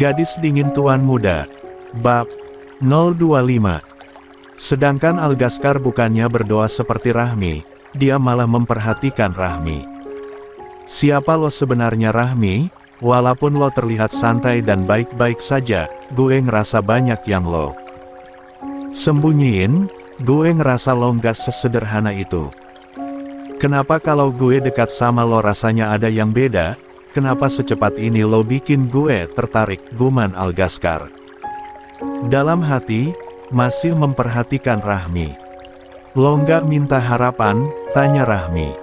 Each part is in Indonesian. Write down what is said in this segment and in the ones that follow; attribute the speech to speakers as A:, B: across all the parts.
A: Gadis dingin tuan muda. Bab 025. Sedangkan Algaskar bukannya berdoa seperti Rahmi, dia malah memperhatikan Rahmi. Siapa lo sebenarnya Rahmi? Walaupun lo terlihat santai dan baik-baik saja, gue ngerasa banyak yang lo sembunyiin. Gue ngerasa lo nggak sesederhana itu. Kenapa kalau gue dekat sama lo rasanya ada yang beda? Kenapa secepat ini lo bikin gue tertarik? Guman Algaskar. Dalam hati, masih memperhatikan Rahmi. Lo nggak minta harapan? Tanya Rahmi.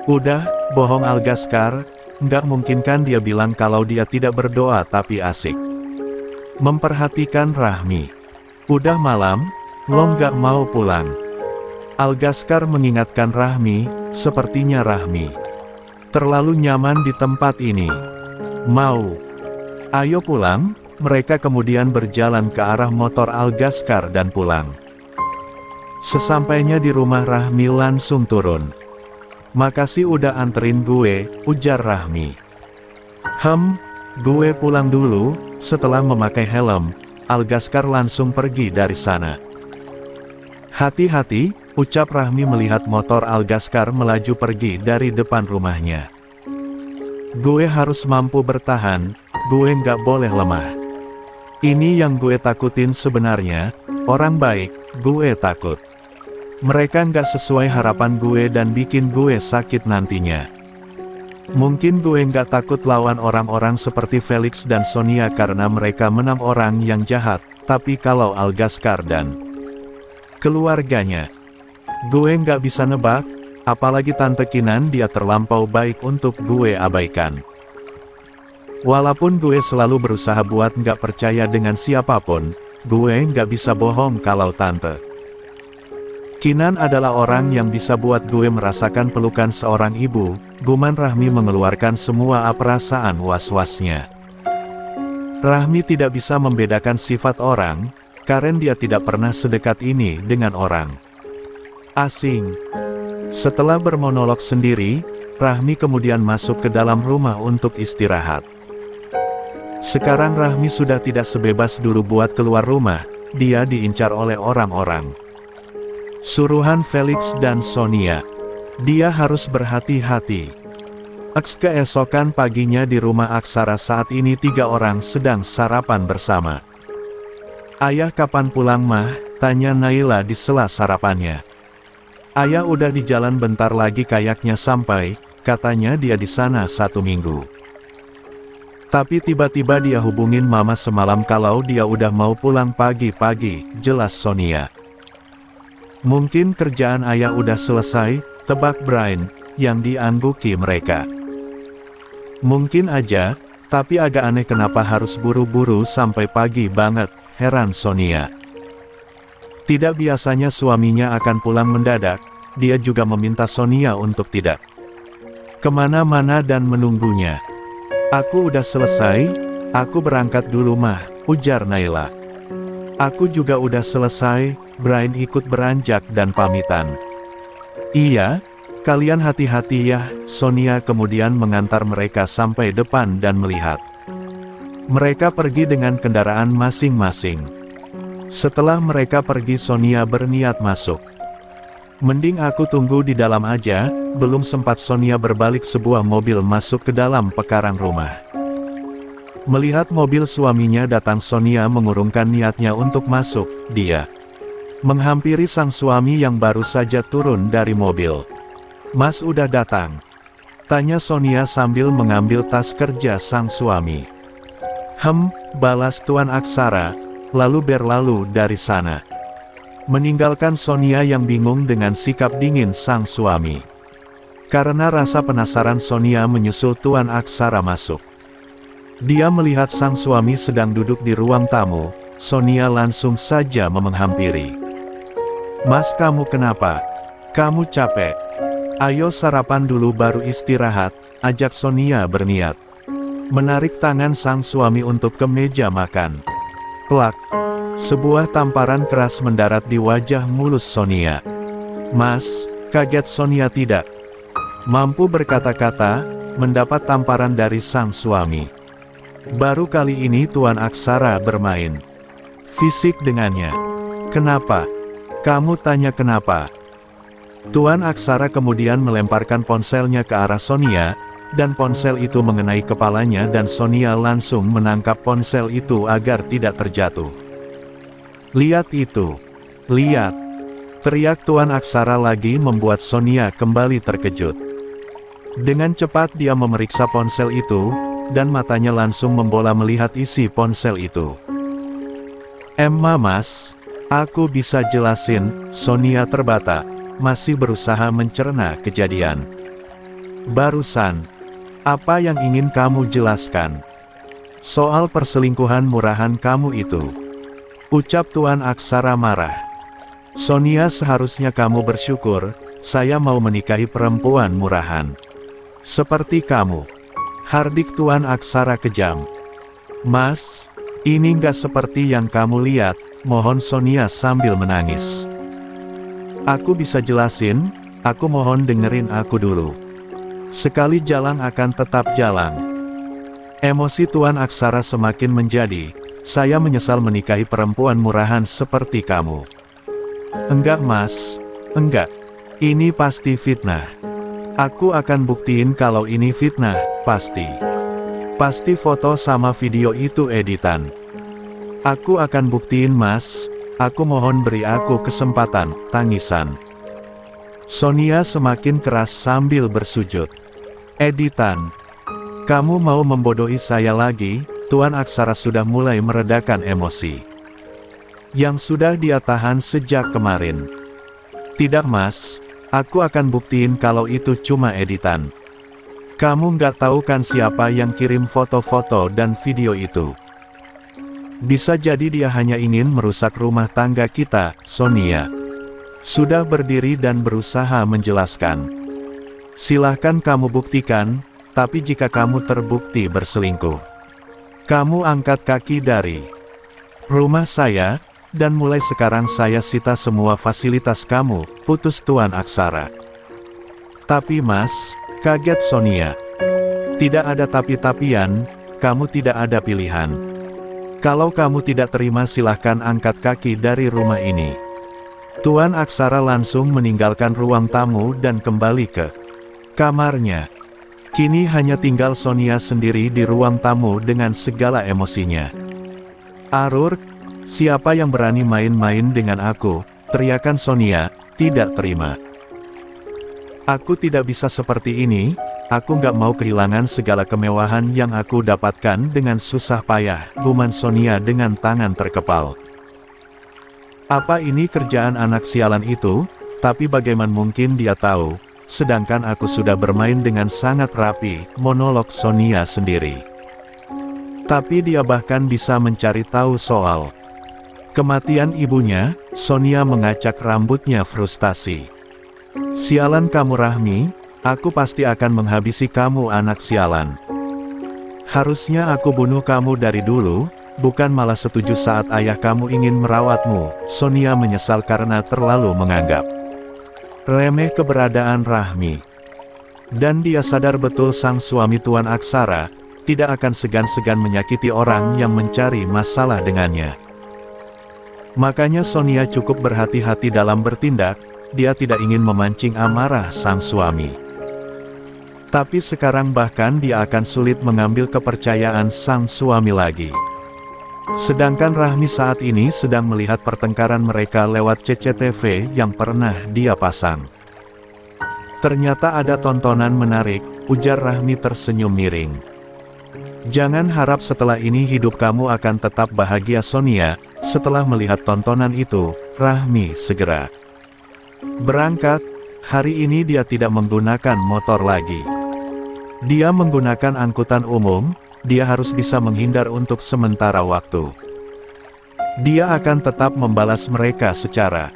A: Udah, bohong Algaskar. Nggak mungkin kan dia bilang kalau dia tidak berdoa tapi asik memperhatikan Rahmi. Udah malam, lo nggak mau pulang? Algaskar mengingatkan Rahmi, sepertinya Rahmi terlalu nyaman di tempat ini. Mau? Ayo pulang. Mereka kemudian berjalan ke arah motor Algaskar dan pulang. Sesampainya di rumah Rahmi langsung turun. Makasih udah anterin gue, ujar Rahmi. Gue pulang dulu. Setelah memakai helm, Algaskar langsung pergi dari sana. Hati-hati, ucap Rahmi melihat motor Algaskar melaju pergi dari depan rumahnya. Gue harus mampu bertahan, gue nggak boleh lemah. Ini yang gue takutin sebenarnya, orang baik, gue takut mereka nggak sesuai harapan gue dan bikin gue sakit nantinya. Mungkin gue nggak takut lawan orang-orang seperti Felix dan Sonia karena mereka menang orang yang jahat, tapi kalau Algaskar dan keluarganya, gue nggak bisa nebak, apalagi Tante Kinan dia terlampau baik untuk gue abaikan. Walaupun gue selalu berusaha buat nggak percaya dengan siapapun, gue nggak bisa bohong kalau Tante Kinan adalah orang yang bisa buat gue merasakan pelukan seorang ibu. Guman Rahmi mengeluarkan semua perasaan was-wasnya. Rahmi tidak bisa membedakan sifat orang, karena dia tidak pernah sedekat ini dengan orang asing. Setelah bermonolog sendiri, Rahmi kemudian masuk ke dalam rumah untuk istirahat. Sekarang Rahmi sudah tidak sebebas dulu buat keluar rumah, dia diincar oleh orang-orang suruhan Felix dan Sonia. Dia harus berhati-hati. Keesokan paginya di rumah Aksara saat ini 3 orang sedang sarapan bersama. Ayah kapan pulang mah? Tanya Naila di sela sarapannya. Ayah udah di jalan bentar lagi kayaknya sampai, katanya dia di sana 1 minggu. Tapi tiba-tiba dia hubungin mama semalam kalau dia udah mau pulang pagi-pagi, jelas Sonia. Mungkin kerjaan ayah udah selesai, tebak Brian, yang diangguki mereka. Mungkin aja, tapi agak aneh kenapa harus buru-buru sampai pagi banget, heran Sonia. Tidak biasanya suaminya akan pulang mendadak, dia juga meminta Sonia untuk tidak kemana-mana dan menunggunya. Aku udah selesai, aku berangkat dulu mah, ujar Naila. Aku juga udah selesai. Brian ikut beranjak dan pamitan. Iya, kalian hati-hati ya. Sonia kemudian mengantar mereka sampai depan dan melihat mereka pergi dengan kendaraan masing-masing. Setelah mereka pergi Sonia berniat masuk. Mending aku tunggu di dalam aja. Belum sempat Sonia berbalik sebuah mobil masuk ke dalam pekarangan rumah. Melihat mobil suaminya datang Sonia mengurungkan niatnya untuk masuk, dia menghampiri sang suami yang baru saja turun dari mobil. Mas udah datang? Tanya Sonia sambil mengambil tas kerja sang suami. Balas Tuan Aksara, lalu berlalu dari sana. Meninggalkan Sonia yang bingung dengan sikap dingin sang suami. Karena rasa penasaran Sonia menyusul Tuan Aksara masuk. Dia melihat sang suami sedang duduk di ruang tamu, Sonia langsung saja menghampiri. Mas kamu kenapa? Kamu capek? Ayo sarapan dulu baru istirahat, ajak Sonia berniat. Menarik tangan sang suami untuk ke meja makan. Plak! Sebuah tamparan keras mendarat di wajah mulus Sonia. Mas, kaget Sonia tidak mampu berkata-kata, mendapat tamparan dari sang suami. Baru kali ini Tuan Aksara bermain fisik dengannya. Kenapa? Kamu tanya kenapa? Tuan Aksara kemudian melemparkan ponselnya ke arah Sonia, dan ponsel itu mengenai kepalanya dan Sonia langsung menangkap ponsel itu agar tidak terjatuh. Lihat itu! Lihat! Teriak Tuan Aksara lagi membuat Sonia kembali terkejut. Dengan cepat dia memeriksa ponsel itu, dan matanya langsung membola melihat isi ponsel itu. Emma mas, aku bisa jelasin, Sonia terbata, masih berusaha mencerna kejadian. Barusan, apa yang ingin kamu jelaskan? Soal perselingkuhan murahan kamu itu. Ucap Tuan Aksara marah. Sonia, seharusnya kamu bersyukur, saya mau menikahi perempuan murahan seperti kamu. Hardik Tuan Aksara kejam. Mas, ini nggak seperti yang kamu lihat, mohon Sonia sambil menangis. Aku bisa jelasin, aku mohon dengerin aku dulu. Sekali jalan akan tetap jalan. Emosi Tuan Aksara semakin menjadi, saya menyesal menikahi perempuan murahan seperti kamu. Enggak mas, enggak. Ini pasti fitnah. Aku akan buktiin kalau ini fitnah, pasti. Pasti foto sama video itu editan. Aku akan buktiin mas, aku mohon beri aku kesempatan, tangisan. Sonia semakin keras sambil bersujud. Editan. Kamu mau membodohi saya lagi? Tuan Aksara sudah mulai meredakan emosi yang sudah dia tahan sejak kemarin. Tidak mas, aku akan buktiin kalau itu cuma editan. Kamu nggak tahu kan siapa yang kirim foto-foto dan video itu? Bisa jadi dia hanya ingin merusak rumah tangga kita, Sonia. Sudah berdiri dan berusaha menjelaskan. Silahkan kamu buktikan, tapi jika kamu terbukti berselingkuh, kamu angkat kaki dari rumah saya, dan mulai sekarang saya sita semua fasilitas kamu, putus Tuan Aksara. Tapi mas, kaget Sonia. Tidak ada tapi-tapian, kamu tidak ada pilihan. Kalau kamu tidak terima silahkan angkat kaki dari rumah ini. Tuan Aksara langsung meninggalkan ruang tamu dan kembali ke kamarnya. Kini hanya tinggal Sonia sendiri di ruang tamu dengan segala emosinya. Arur, siapa yang berani main-main dengan aku? Teriakan Sonia, tidak terima. Aku tidak bisa seperti ini, aku nggak mau kehilangan segala kemewahan yang aku dapatkan dengan susah payah, gumam Sonia dengan tangan terkepal. Apa ini kerjaan anak sialan itu? Tapi bagaimana mungkin dia tahu? Sedangkan aku sudah bermain dengan sangat rapi, monolog Sonia sendiri. Tapi dia bahkan bisa mencari tahu soal kematian ibunya. Sonia mengacak rambutnya frustasi. Sialan kamu Rahmi, aku pasti akan menghabisi kamu anak sialan. Harusnya aku bunuh kamu dari dulu, bukan malah setuju saat ayah kamu ingin merawatmu. Sonia menyesal karena terlalu menganggap remeh keberadaan Rahmi. Dan dia sadar betul sang suami Tuan Aksara tidak akan segan-segan menyakiti orang yang mencari masalah dengannya. Makanya Sonia cukup berhati-hati dalam bertindak, dia tidak ingin memancing amarah sang suami. Tapi sekarang bahkan dia akan sulit mengambil kepercayaan sang suami lagi. Sedangkan Rahmi saat ini sedang melihat pertengkaran mereka lewat CCTV yang pernah dia pasang. Ternyata ada tontonan menarik, ujar Rahmi tersenyum miring. Jangan harap setelah ini hidup kamu akan tetap bahagia Sonia. Setelah melihat tontonan itu, Rahmi segera berangkat. Hari ini dia tidak menggunakan motor lagi. Dia menggunakan angkutan umum. Dia harus bisa menghindar untuk sementara waktu. Dia akan tetap membalas mereka secara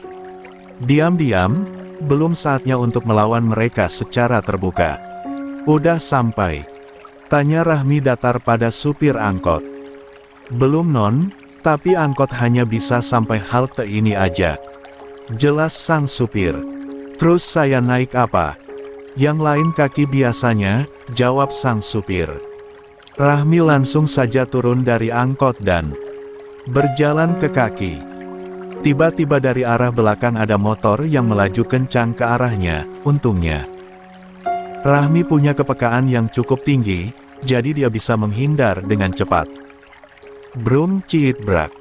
A: diam-diam, belum saatnya untuk melawan mereka secara terbuka. Udah sampai? Tanya Rahmi datar pada supir angkot. Belum non, tapi angkot hanya bisa sampai halte ini aja. Jelas sang supir. Terus saya naik apa? Yang lain kaki biasanya, jawab sang supir. Rahmi langsung saja turun dari angkot dan berjalan ke kaki. Tiba-tiba dari arah belakang ada motor yang melaju kencang ke arahnya. Untungnya Rahmi punya kepekaan yang cukup tinggi, jadi dia bisa menghindar dengan cepat. Brum ciit brak.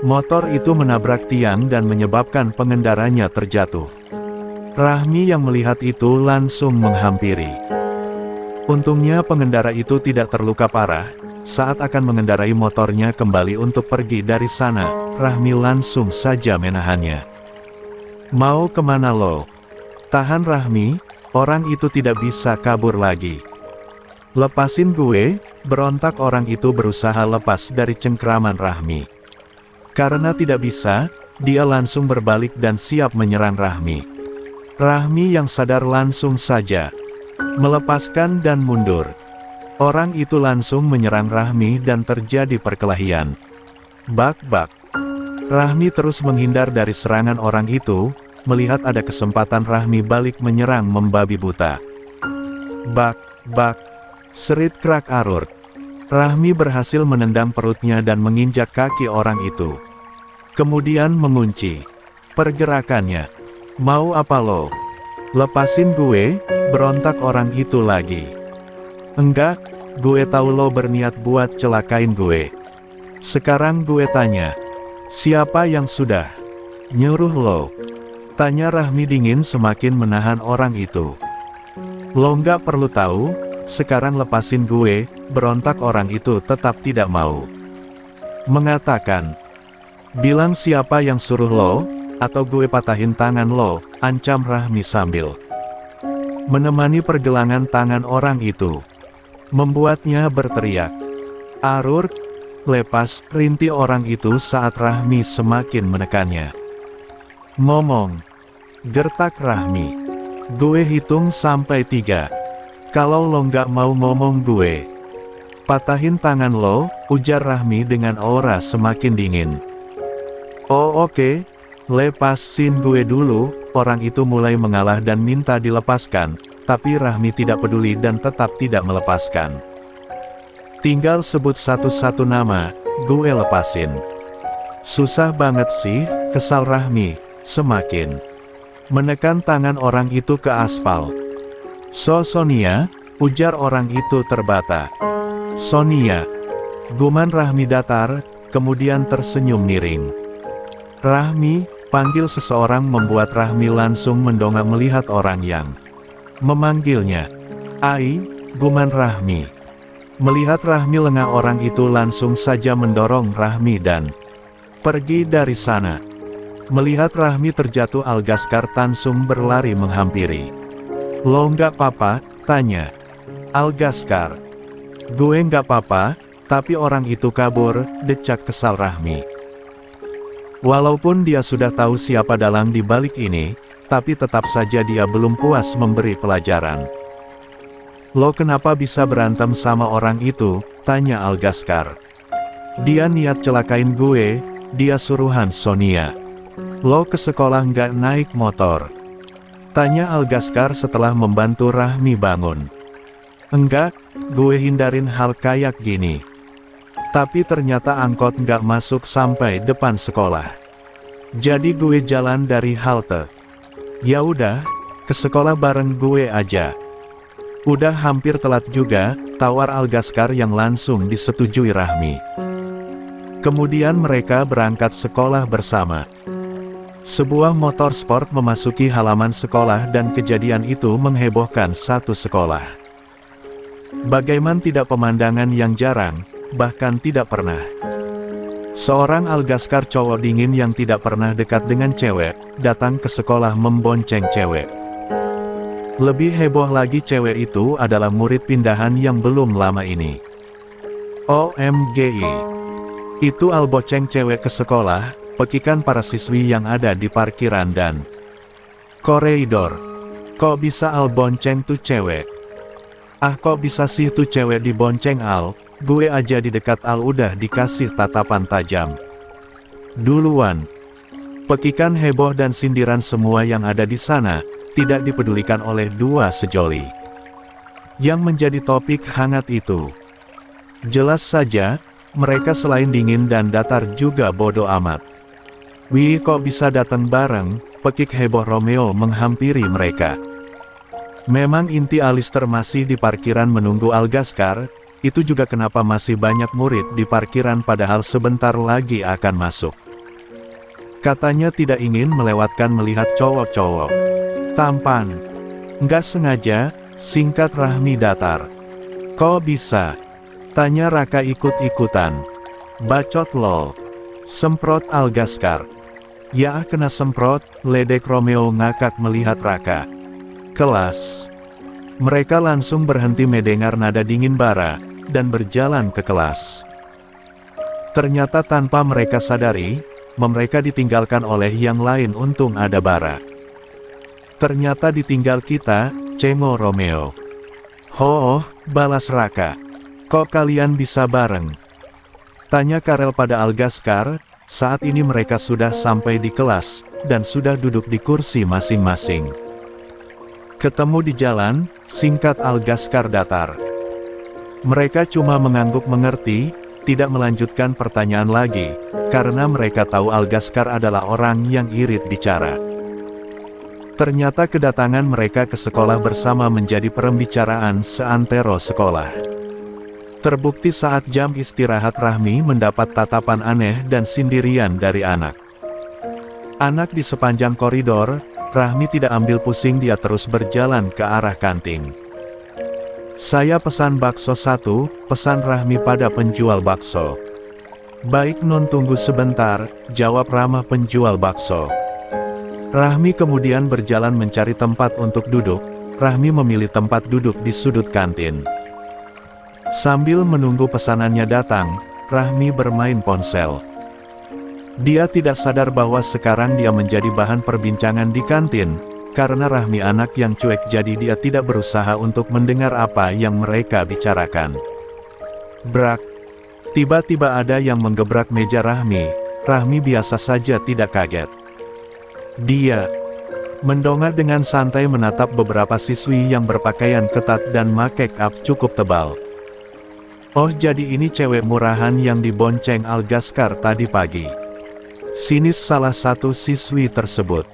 A: Motor itu menabrak tiang dan menyebabkan pengendaranya terjatuh. Rahmi yang melihat itu langsung menghampiri. Untungnya pengendara itu tidak terluka parah. Saat akan mengendarai motornya kembali untuk pergi dari sana, Rahmi langsung saja menahannya. Mau kemana lo? Tahan Rahmi, orang itu tidak bisa kabur lagi. Lepasin gue, berontak orang itu berusaha lepas dari cengkraman Rahmi. Karena tidak bisa, dia langsung berbalik dan siap menyerang Rahmi. Rahmi yang sadar langsung saja melepaskan dan mundur. Orang itu langsung menyerang Rahmi dan terjadi perkelahian. Bak-bak. Rahmi terus menghindar dari serangan orang itu, melihat ada kesempatan Rahmi balik menyerang membabi buta. Bak-bak. Serit krak arurt. Rahmi berhasil menendang perutnya dan menginjak kaki orang itu. Kemudian mengunci pergerakannya. Mau apa lo? Lepasin gue, berontak orang itu lagi. Enggak, gue tahu lo berniat buat celakain gue. Sekarang gue tanya, siapa yang sudah nyuruh lo? Tanya Rahmi dingin semakin menahan orang itu. Lo nggak perlu tahu, sekarang lepasin gue, berontak orang itu tetap tidak mau. Mengatakan, bilang siapa yang suruh lo, atau gue patahin tangan lo, ancam Rahmi sambil menemani pergelangan tangan orang itu. Membuatnya berteriak. Arur, lepas, rinti orang itu saat Rahmi semakin menekannya. Ngomong. Gertak Rahmi. Gue hitung sampai 3. Kalau lo nggak mau ngomong gue patahin tangan lo, ujar Rahmi dengan aura semakin dingin. Oh oke, lepasin gue dulu. Orang itu mulai mengalah dan minta dilepaskan, tapi Rahmi tidak peduli dan tetap tidak melepaskan. Tinggal sebut satu-satu nama, gue lepasin. Susah banget sih, kesal Rahmi, semakin menekan tangan orang itu ke aspal. Sonia, ujar orang itu terbata. Sonia. Guman Rahmi datar, kemudian tersenyum miring. Rahmi, panggil seseorang membuat Rahmi langsung mendongak melihat orang yang memanggilnya. Ai, guman Rahmi. Melihat Rahmi lengah orang itu langsung saja mendorong Rahmi dan pergi dari sana. Melihat Rahmi terjatuh Algaskar langsung berlari menghampiri. Lo nggak apa-apa? Tanya Algaskar. Gue nggak apa-apa, tapi orang itu kabur, decak kesal Rahmi. Walaupun dia sudah tahu siapa dalang di balik ini, tapi tetap saja dia belum puas memberi pelajaran. Lo kenapa bisa berantem sama orang itu? Tanya Algaskar. Dia niat celakain gue, dia suruhan Sonia. Lo ke sekolah nggak naik motor? Tanya Algaskar setelah membantu Rahmi bangun. Enggak, gue hindarin hal kayak gini. Tapi ternyata angkot nggak masuk sampai depan sekolah. Jadi gue jalan dari halte. Ya udah, ke sekolah bareng gue aja. Udah hampir telat juga, tawar Algaskar yang langsung disetujui Rahmi. Kemudian mereka berangkat sekolah bersama. Sebuah motor sport memasuki halaman sekolah dan kejadian itu menghebohkan satu sekolah. Bagaimana tidak pemandangan yang jarang, bahkan tidak pernah. Seorang Algaskar cowok dingin yang tidak pernah dekat dengan cewek, datang ke sekolah membonceng cewek. Lebih heboh lagi cewek itu adalah murid pindahan yang belum lama ini. OMGI. Itu alboceng cewek ke sekolah, pekikan para siswi yang ada di parkiran dan koridor. Kok bisa albonceng tuh cewek? Ah kok bisa sih tuh cewek dibonceng Al? Gue aja di dekat Al udah dikasih tatapan tajam duluan. Pekikan heboh dan sindiran semua yang ada di sana, tidak dipedulikan oleh dua sejoli yang menjadi topik hangat itu. Jelas saja, mereka selain dingin dan datar juga bodoh amat. Wih, kok bisa datang bareng, pekik heboh Romeo menghampiri mereka. Memang inti Alistair masih di parkiran menunggu Algascar, itu juga kenapa masih banyak murid di parkiran padahal sebentar lagi akan masuk. Katanya tidak ingin melewatkan melihat cowok-cowok tampan. Nggak sengaja, singkat Rahmi datar. Kok bisa? Tanya Raka ikut-ikutan. Bacot lol. Semprot Algascar. Ya kena semprot, ledek Romeo ngakak melihat Raka. Kelas. Mereka langsung berhenti mendengar nada dingin bara, dan berjalan ke kelas. Ternyata tanpa mereka sadari, mereka ditinggalkan oleh yang lain untung ada bara. Ternyata ditinggal kita, cengo Romeo. Ho, balas Raka. Kok kalian bisa bareng? Tanya Karel pada Algascar. Saat ini mereka sudah sampai di kelas, dan sudah duduk di kursi masing-masing. Ketemu di jalan, singkat Algascar datar. Mereka cuma mengangguk mengerti, tidak melanjutkan pertanyaan lagi, karena mereka tahu Algascar adalah orang yang irit bicara. Ternyata kedatangan mereka ke sekolah bersama menjadi perembicaraan seantero sekolah. Terbukti saat jam istirahat Rahmi mendapat tatapan aneh dan sindirian dari anak. Anak di sepanjang koridor, Rahmi tidak ambil pusing, dia terus berjalan ke arah kantin. Saya pesan bakso 1, pesan Rahmi pada penjual bakso. Baik non, tunggu sebentar, jawab ramah penjual bakso. Rahmi kemudian berjalan mencari tempat untuk duduk. Rahmi memilih tempat duduk di sudut kantin. Sambil menunggu pesanannya datang, Rahmi bermain ponsel. Dia tidak sadar bahwa sekarang dia menjadi bahan perbincangan di kantin, karena Rahmi anak yang cuek jadi dia tidak berusaha untuk mendengar apa yang mereka bicarakan. Brak! Tiba-tiba ada yang menggebrak meja Rahmi. Rahmi biasa saja tidak kaget. Dia mendongak dengan santai menatap beberapa siswi yang berpakaian ketat dan make up cukup tebal. Oh, jadi ini cewek murahan yang dibonceng Algascar tadi pagi. Sinis salah satu siswi tersebut.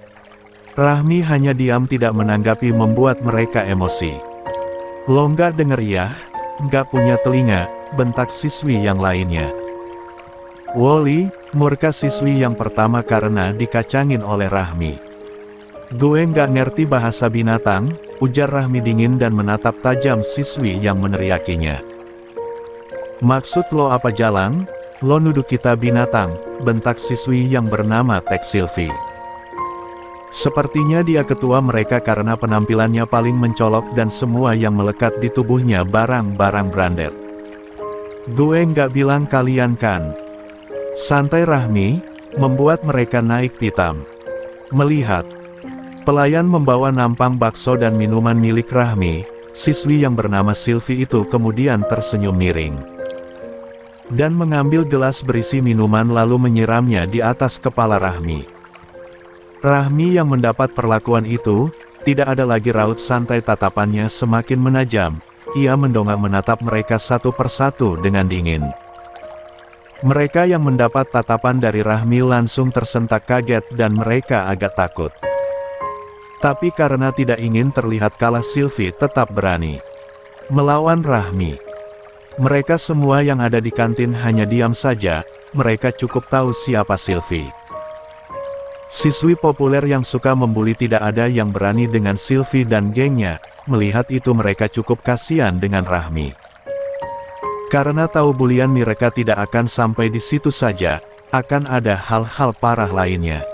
A: Rahmi hanya diam tidak menanggapi membuat mereka emosi. Lo nggak denger ya? Nggak punya telinga, bentak siswi yang lainnya. Woli, murka siswi yang pertama karena dikacangin oleh Rahmi. Gue nggak ngerti bahasa binatang, ujar Rahmi dingin dan menatap tajam siswi yang meneriakinya. Maksud lo apa jalang? Lo nuduh kita binatang, bentak siswi yang bernama Tek Silvi. Sepertinya dia ketua mereka karena penampilannya paling mencolok dan semua yang melekat di tubuhnya barang-barang branded. Gue nggak bilang kalian kan. Santai Rahmi, membuat mereka naik pitam. Melihat pelayan membawa nampang bakso dan minuman milik Rahmi, siswi yang bernama Silvi itu kemudian tersenyum miring. Dan mengambil gelas berisi minuman lalu menyiramnya di atas kepala Rahmi. Rahmi yang mendapat perlakuan itu, tidak ada lagi raut santai, tatapannya semakin menajam. Ia mendongak menatap mereka satu persatu dengan dingin. Mereka yang mendapat tatapan dari Rahmi langsung tersentak kaget dan mereka agak takut. Tapi karena tidak ingin terlihat kalah, Silvi tetap berani melawan Rahmi. Mereka semua yang ada di kantin hanya diam saja, mereka cukup tahu siapa Silvi. Siswi populer yang suka membuli tidak ada yang berani dengan Silvi dan gengnya, melihat itu mereka cukup kasihan dengan Rahmi. Karena tahu bulian mereka tidak akan sampai di situ saja, akan ada hal-hal parah lainnya.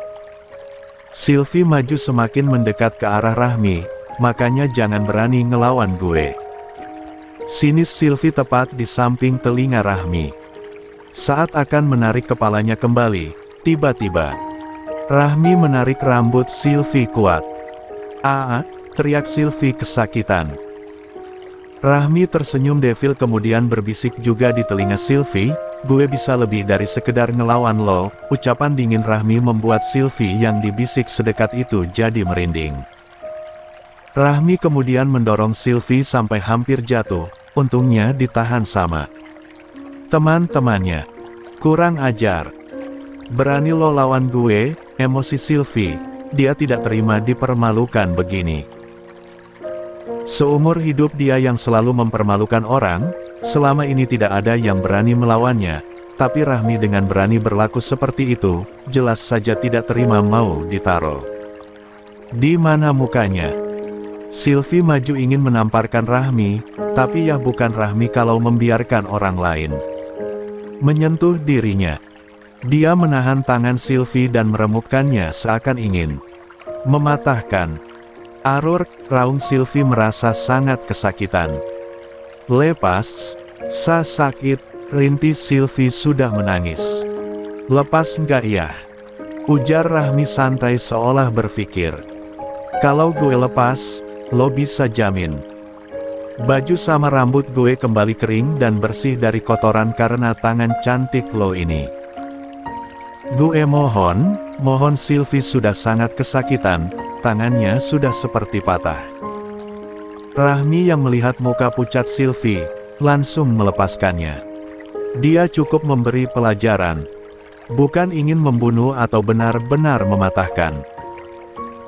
A: Silvi maju semakin mendekat ke arah Rahmi, makanya jangan berani ngelawan gue. Sinis Silvi tepat di samping telinga Rahmi. Saat akan menarik kepalanya kembali, tiba-tiba Rahmi menarik rambut Silvi kuat. "Ah!" teriak Silvi kesakitan. Rahmi tersenyum devil kemudian berbisik juga di telinga Silvi, "Gue bisa lebih dari sekedar ngelawan lo." Ucapan dingin Rahmi membuat Silvi yang dibisik sedekat itu jadi merinding. Rahmi kemudian mendorong Silvi sampai hampir jatuh, untungnya ditahan sama Teman-temannya, kurang ajar. Berani lo lawan gue, emosi Sylvie. Dia tidak terima dipermalukan begini. Seumur hidup dia yang selalu mempermalukan orang, selama ini tidak ada yang berani melawannya. Tapi Rahmi dengan berani berlaku seperti itu, jelas saja tidak terima mau ditaruh. Di mana mukanya? Sylvie maju ingin menamparkan Rahmi, tapi ya bukan Rahmi kalau membiarkan orang lain menyentuh dirinya. Dia menahan tangan Sylvie dan meremukkannya seakan ingin mematahkan. Arur, raung Sylvie merasa sangat kesakitan. Lepas, sakit, rintis Sylvie sudah menangis. Lepas enggak ya? Ujar Rahmi santai seolah berpikir. Kalau gue lepas, lo bisa jamin baju sama rambut gue kembali kering dan bersih dari kotoran karena tangan cantik lo ini. Gue mohon Sylvie sudah sangat kesakitan, tangannya sudah seperti patah. Rahmi yang melihat muka pucat Sylvie, langsung melepaskannya. Dia cukup memberi pelajaran, bukan ingin membunuh atau benar-benar mematahkan.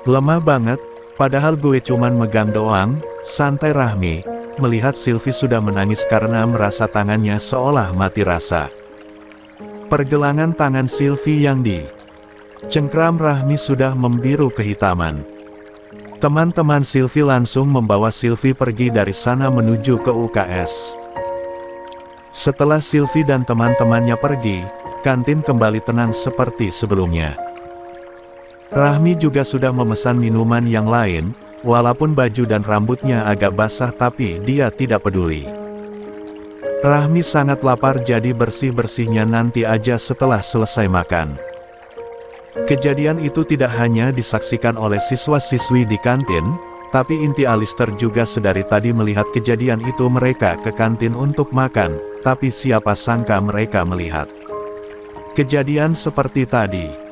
A: Lemah banget, padahal gue cuman megang doang, santai Rahmi, melihat Sylvie sudah menangis karena merasa tangannya seolah mati rasa. Pergelangan tangan Sylvie yang dicengkram Rahmi sudah membiru kehitaman. Teman-teman Sylvie langsung membawa Sylvie pergi dari sana menuju ke UKS. Setelah Sylvie dan teman-temannya pergi, kantin kembali tenang seperti sebelumnya. Rahmi juga sudah memesan minuman yang lain, walaupun baju dan rambutnya agak basah tapi dia tidak peduli. Rahmi sangat lapar jadi bersih-bersihnya nanti aja setelah selesai makan. Kejadian itu tidak hanya disaksikan oleh siswa-siswi di kantin, tapi inti Alistair juga sedari tadi melihat kejadian itu. Mereka ke kantin untuk makan, tapi siapa sangka mereka melihat kejadian seperti tadi.